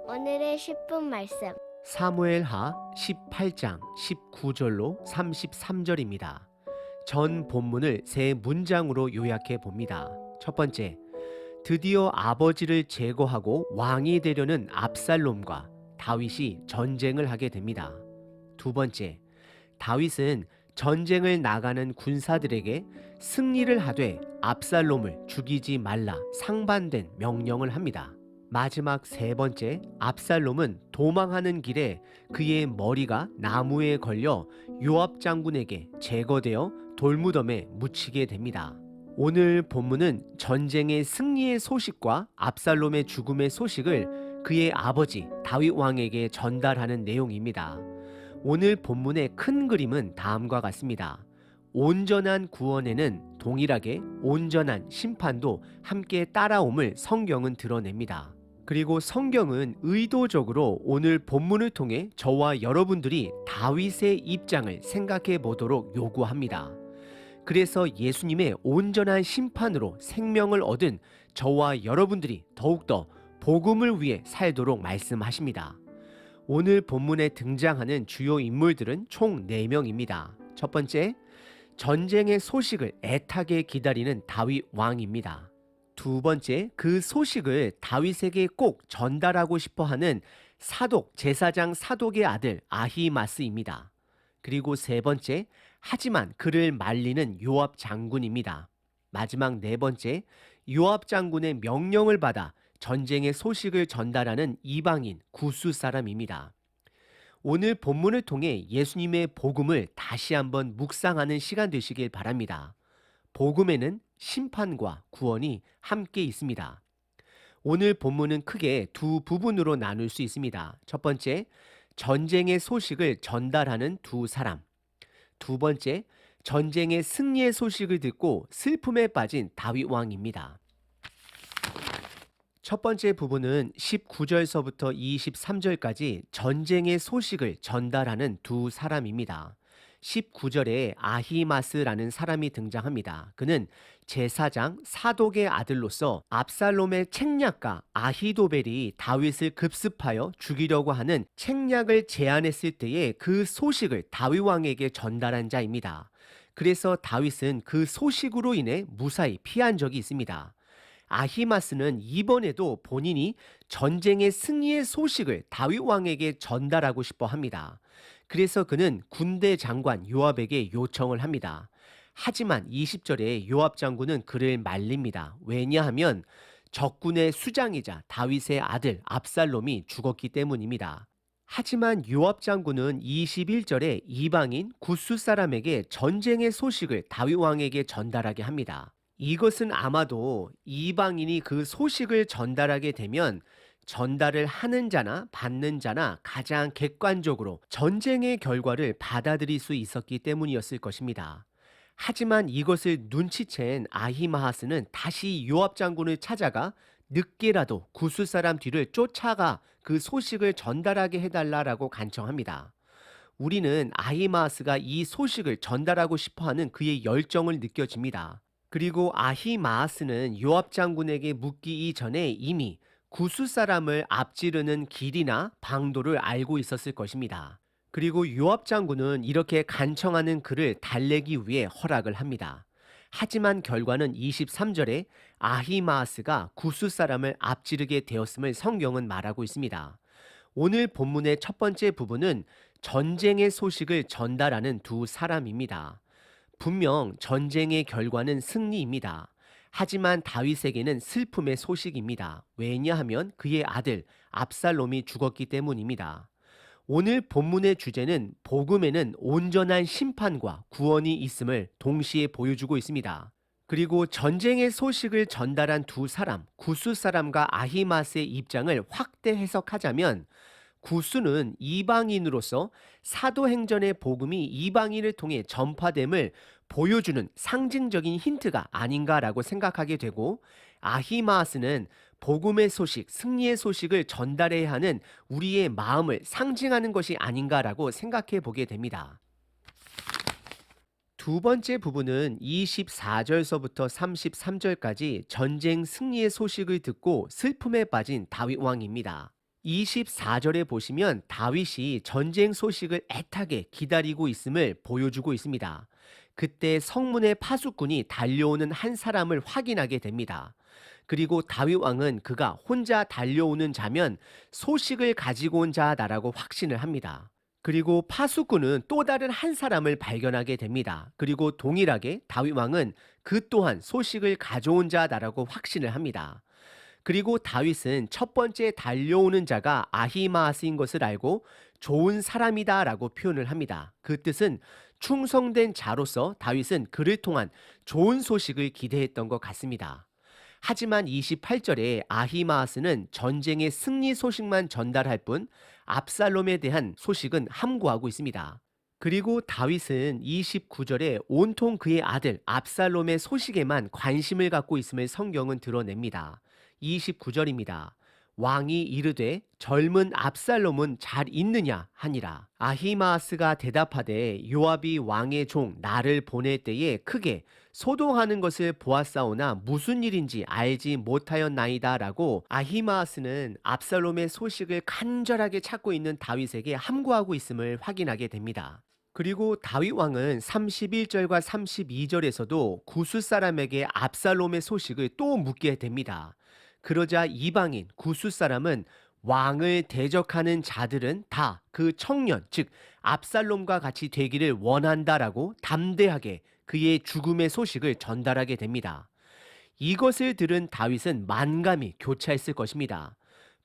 오늘의 10분 말씀. 사무엘하 18장 19절로 33절입니다. 전 본문을 세 문장으로 요약해 봅니다. 첫 번째, 드디어 아버지를 제거하고 왕이 되려는 압살롬과 다윗이 전쟁을 하게 됩니다. 두 번째, 다윗은 전쟁을 나가는 군사들에게 승리를 하되 압살롬을 죽이지 말라 상반된 명령을 합니다. 마지막 세 번째, 압살롬은 도망하는 길에 그의 머리가 나무에 걸려 요압 장군에게 제거되어 돌무덤에 묻히게 됩니다. 오늘 본문은 전쟁의 승리의 소식과 압살롬의 죽음의 소식을 그의 아버지 다윗 왕에게 전달하는 내용입니다. 오늘 본문의 큰 그림은 다음과 같습니다. 온전한 구원에는 동일하게 온전한 심판도 함께 따라옴을 성경은 드러냅니다. 그리고 성경은 의도적으로 오늘 본문을 통해 저와 여러분들이 다윗의 입장을 생각해 보도록 요구합니다. 그래서 예수님의 온전한 심판으로 생명을 얻은 저와 여러분들이 더욱더 복음을 위해 살도록 말씀하십니다. 오늘 본문에 등장하는 주요 인물들은 총 4명입니다. 첫 번째, 전쟁의 소식을 애타게 기다리는 다윗 왕입니다. 두 번째, 그 소식을 다윗에게 꼭 전달하고 싶어하는 사독, 제사장 사독의 아들 아히마스입니다. 그리고 세 번째, 하지만 그를 말리는 요압 장군입니다. 마지막 네 번째, 요압 장군의 명령을 받아 전쟁의 소식을 전달하는 이방인 구스 사람입니다. 오늘 본문을 통해 예수님의 복음을 다시 한번 묵상하는 시간 되시길 바랍니다. 복음에는 심판과 구원이 함께 있습니다. 오늘 본문은 크게 두 부분으로 나눌 수 있습니다. 첫 번째, 전쟁의 소식을 전달하는 두 사람. 두 번째, 전쟁의 승리의 소식을 듣고 슬픔에 빠진 다윗 왕입니다. 첫 번째 부분은 19절서부터 23절까지 전쟁의 소식을 전달하는 두 사람입니다. 19절에 아히마스라는 사람이 등장합니다. 그는 제사장 사독의 아들로서 압살롬의 책략가 아히도벨이 다윗을 급습하여 죽이려고 하는 책략을 제안했을 때에 그 소식을 다윗 왕에게 전달한 자입니다. 그래서 다윗은 그 소식으로 인해 무사히 피한 적이 있습니다. 아히마스는 이번에도 본인이 전쟁의 승리의 소식을 다윗 왕에게 전달하고 싶어 합니다. 그래서 그는 군대 장관 요압에게 요청을 합니다. 하지만 20절에 요압 장군은 그를 말립니다. 왜냐하면 적군의 수장이자 다윗의 아들 압살롬이 죽었기 때문입니다. 하지만 요압 장군은 21절에 이방인 구스 사람에게 전쟁의 소식을 다윗 왕에게 전달하게 합니다. 이것은 아마도 이방인이 그 소식을 전달하게 되면 전달을 하는 자나 받는 자나 가장 객관적으로 전쟁의 결과를 받아들일 수 있었기 때문이었을 것입니다. 하지만 이것을 눈치챈 아히마하스는 다시 요압 장군을 찾아가 늦게라도 구스 사람 뒤를 쫓아가 그 소식을 전달하게 해달라고 간청합니다. 우리는 아히마하스가 이 소식을 전달하고 싶어하는 그의 열정을 느껴집니다. 그리고 아히마아스는 요압 장군에게 묻기 이전에 이미 구스 사람을 앞지르는 길이나 방도를 알고 있었을 것입니다. 그리고 요압 장군은 이렇게 간청하는 그를 달래기 위해 허락을 합니다. 하지만 결과는 23절에 아히마아스가 구스 사람을 앞지르게 되었음을 성경은 말하고 있습니다. 오늘 본문의 첫 번째 부분은 전쟁의 소식을 전달하는 두 사람입니다. 분명 전쟁의 결과는 승리입니다. 하지만 다윗에게는 슬픔의 소식입니다. 왜냐하면 그의 아들 압살롬이 죽었기 때문입니다. 오늘 본문의 주제는 복음에는 온전한 심판과 구원이 있음을 동시에 보여주고 있습니다. 그리고 전쟁의 소식을 전달한 두 사람, 구스 사람과 아히마스의 입장을 확대 해석하자면 구스는 이방인으로서 사도행전의 복음이 이방인을 통해 전파됨을 보여주는 상징적인 힌트가 아닌가라고 생각하게 되고, 아히마아스는 복음의 소식, 승리의 소식을 전달해야 하는 우리의 마음을 상징하는 것이 아닌가라고 생각해 보게 됩니다. 두 번째 부분은 24절서부터 33절까지 전쟁 승리의 소식을 듣고 슬픔에 빠진 다윗 왕입니다. 24절에 보시면 다윗이 전쟁 소식을 애타게 기다리고 있음을 보여주고 있습니다. 그때 성문의 파수꾼이 달려오는 한 사람을 확인하게 됩니다. 그리고 다윗 왕은 그가 혼자 달려오는 자면 소식을 가지고 온 자다라고 확신을 합니다. 그리고 파수꾼은 또 다른 한 사람을 발견하게 됩니다. 그리고 동일하게 다윗 왕은 그 또한 소식을 가져온 자다라고 확신을 합니다. 그리고 다윗은 첫 번째 달려오는 자가 아히마아스인 것을 알고 좋은 사람이다라고 표현을 합니다. 그 뜻은 충성된 자로서 다윗은 그를 통한 좋은 소식을 기대했던 것 같습니다. 하지만 28절에 아히마아스는 전쟁의 승리 소식만 전달할 뿐 압살롬에 대한 소식은 함구하고 있습니다. 그리고 다윗은 29절에 온통 그의 아들 압살롬의 소식에만 관심을 갖고 있음을 성경은 드러냅니다. 29절입니다. 왕이 이르되 젊은 압살롬은 잘 있느냐 하니라. 아히마아스가 대답하되 요압이 왕의 종 나를 보낼 때에 크게 소동하는 것을 보았사오나 무슨 일인지 알지 못하였나이다 라고 아히마아스는 압살롬의 소식을 간절하게 찾고 있는 다윗에게 함구하고 있음을 확인하게 됩니다. 그리고 다윗 왕은 31절과 32절에서도 구스 사람에게 압살롬의 소식을 또 묻게 됩니다. 그러자 이방인 구스 사람은 왕을 대적하는 자들은 다 그 청년, 즉 압살롬과 같이 되기를 원한다라고 담대하게 그의 죽음의 소식을 전달하게 됩니다. 이것을 들은 다윗은 만감이 교차했을 것입니다.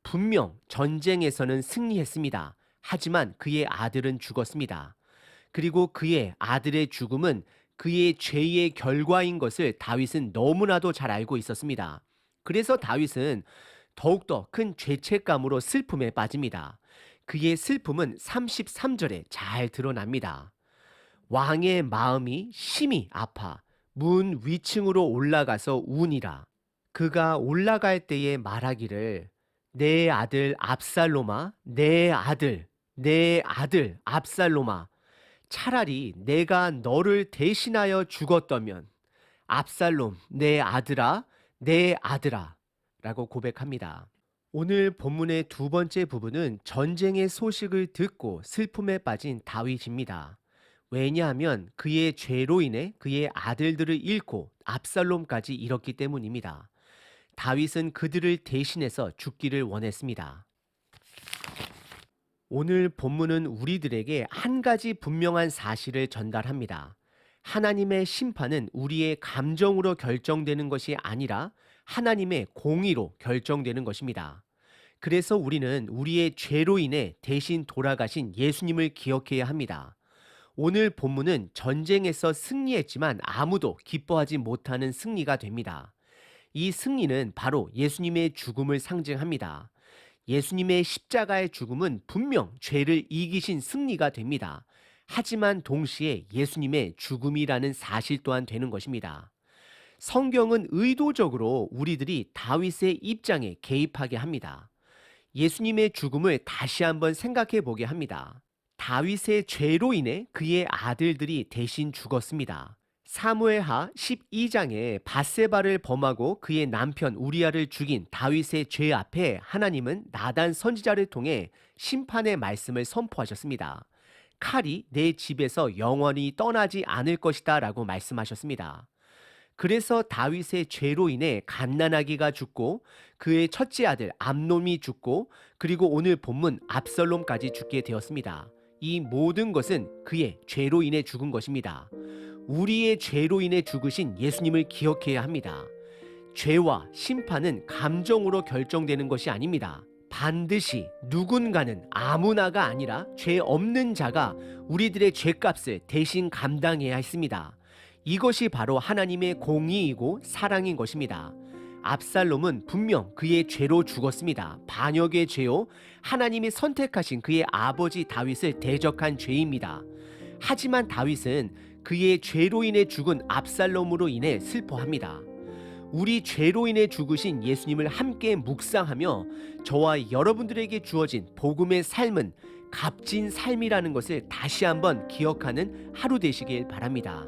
분명 전쟁에서는 승리했습니다. 하지만 그의 아들은 죽었습니다. 그리고 그의 아들의 죽음은 그의 죄의 결과인 것을 다윗은 너무나도 잘 알고 있었습니다. 그래서 다윗은 더욱더 큰 죄책감으로 슬픔에 빠집니다. 그의 슬픔은 33절에 잘 드러납니다. 왕의 마음이 심히 아파 문 위층으로 올라가서 우니라. 그가 올라갈 때에 말하기를 내 아들 압살롬아, 내 아들 압살롬아, 차라리 내가 너를 대신하여 죽었다면 압살롬 내 아들아 라고 고백합니다. 오늘 본문의 두 번째 부분은 전쟁의 소식을 듣고 슬픔에 빠진 다윗입니다. 왜냐하면 그의 죄로 인해 그의 아들들을 잃고 압살롬까지 잃었기 때문입니다. 다윗은 그들을 대신해서 죽기를 원했습니다. 오늘 본문은 우리들에게 한 가지 분명한 사실을 전달합니다. 하나님의 심판은 우리의 감정으로 결정되는 것이 아니라 하나님의 공의로 결정되는 것입니다. 그래서 우리는 우리의 죄로 인해 대신 돌아가신 예수님을 기억해야 합니다. 오늘 본문은 전쟁에서 승리했지만 아무도 기뻐하지 못하는 승리가 됩니다. 이 승리는 바로 예수님의 죽음을 상징합니다. 예수님의 십자가의 죽음은 분명 죄를 이기신 승리가 됩니다. 하지만 동시에 예수님의 죽음이라는 사실 또한 되는 것입니다. 성경은 의도적으로 우리들이 다윗의 입장에 개입하게 합니다. 예수님의 죽음을 다시 한번 생각해 보게 합니다. 다윗의 죄로 인해 그의 아들들이 대신 죽었습니다. 사무엘하 12장에 밧세바를 범하고 그의 남편 우리아를 죽인 다윗의 죄 앞에 하나님은 나단 선지자를 통해 심판의 말씀을 선포하셨습니다. 칼이 내 집에서 영원히 떠나지 않을 것이다 라고 말씀하셨습니다. 그래서 다윗의 죄로 인해 갓난아기가 죽고 그의 첫째 아들 암논이 죽고 그리고 오늘 본문 압살롬까지 죽게 되었습니다. 이 모든 것은 그의 죄로 인해 죽은 것입니다. 우리의 죄로 인해 죽으신 예수님을 기억해야 합니다. 죄와 심판은 감정으로 결정되는 것이 아닙니다. 반드시 누군가는 아무나가 아니라 죄 없는 자가 우리들의 죄값을 대신 감당해야 했습니다. 이것이 바로 하나님의 공의이고 사랑인 것입니다. 압살롬은 분명 그의 죄로 죽었습니다. 반역의 죄요, 하나님이 선택하신 그의 아버지 다윗을 대적한 죄입니다. 하지만 다윗은 그의 죄로 인해 죽은 압살롬으로 인해 슬퍼합니다. 우리 죄로 인해 죽으신 예수님을 함께 묵상하며 저와 여러분들에게 주어진 복음의 삶은 값진 삶이라는 것을 다시 한번 기억하는 하루 되시길 바랍니다.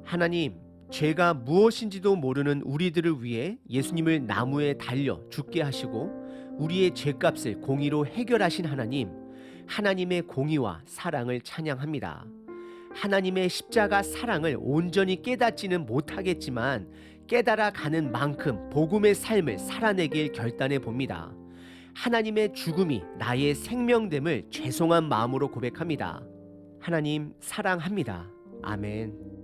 하나님, 죄가 무엇인지도 모르는 우리들을 위해 예수님을 나무에 달려 죽게 하시고 우리의 죄값을 공의로 해결하신 하나님, 하나님의 공의와 사랑을 찬양합니다. 하나님의 십자가 사랑을 온전히 깨닫지는 못하겠지만 깨달아 가는 만큼 복음의 삶을 살아내길 결단해 봅니다. 하나님의 죽음이 나의 생명됨을 죄송한 마음으로 고백합니다. 하나님 사랑합니다. 아멘.